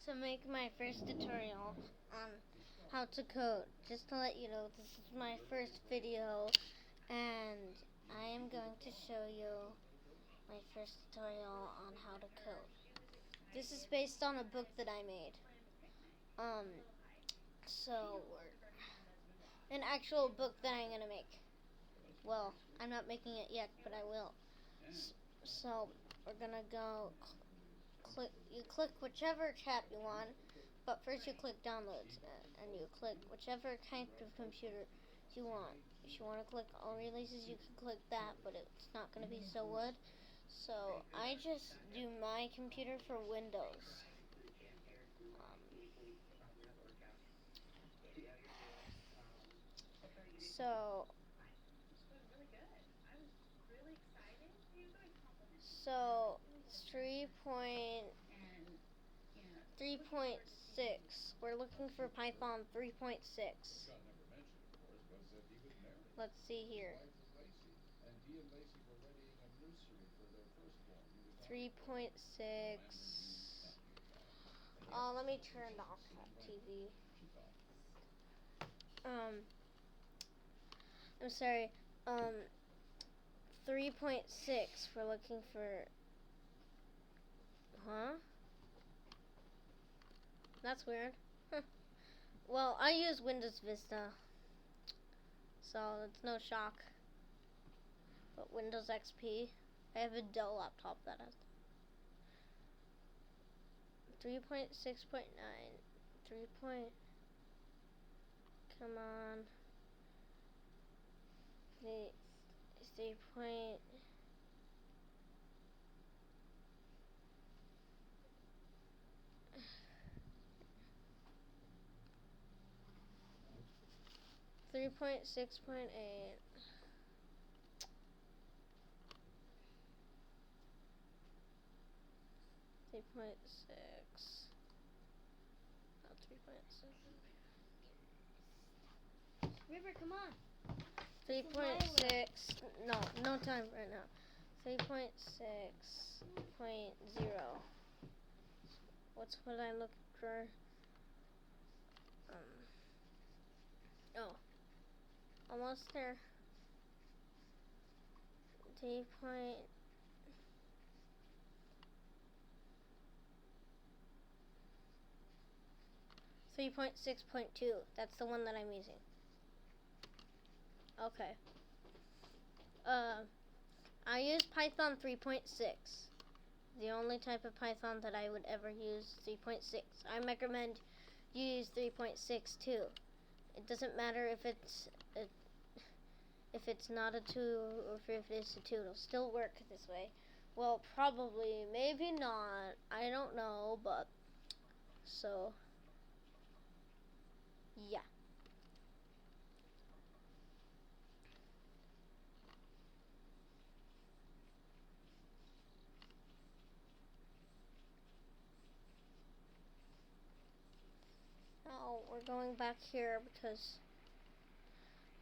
to make my first tutorial on how to code. Just to let you know, this is my first video, and I am going to show you my first tutorial on how to code. This is based on a book that I made. So, an actual book that I'm going to make. Well, I'm not making it yet, but I will. So, we're going to go you click whichever tab you want, but first you click downloads, and you click whichever kind of computer you want. If you want to click all releases, you can click that, but it's not going to be so good. So I just do my computer for Windows. So 3.6. We're looking for Python 3.6. Let's see here. 3.6. Let me turn off that TV. I'm sorry. 3.6. We're looking for. Huh? That's weird. Well, I use Windows Vista, so it's no shock. But Windows XP, I have a Dell laptop that has 3.6.9. Come on. 3. 3.6.8. Three point six. Oh, 3.7. River, come on. 3.6. No time right now. 3.6.0. What's what I look for? Oh, almost there. 3.6.2. That's the one that I'm using. Okay. I use Python 3.6. The only type of Python that I would ever use 3.6. I recommend you use 3.6 too. It doesn't matter if it's not a 2 or if it's a 2. It'll still work this way. Well, probably, maybe not. I don't know, but so yeah. Now we're going back here because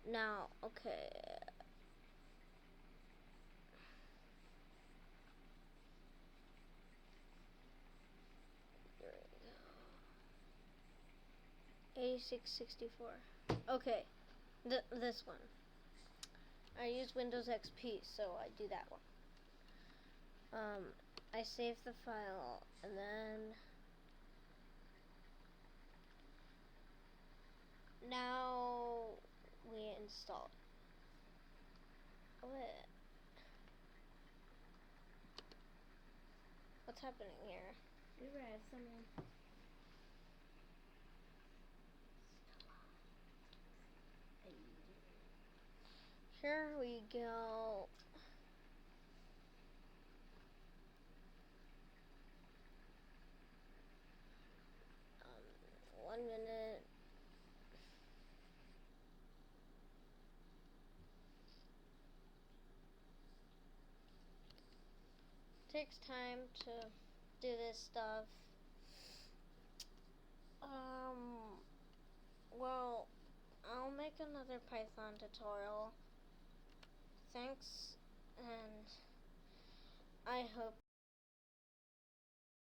now, okay. There we go. 8664. Okay, this one. I use Windows XP, so I do that one. I save the file, and then now we install. What's happening here? We read something. Here we go. 1 minute. Takes time to do this stuff. Well, I'll make another Python tutorial. Thanks, and I hope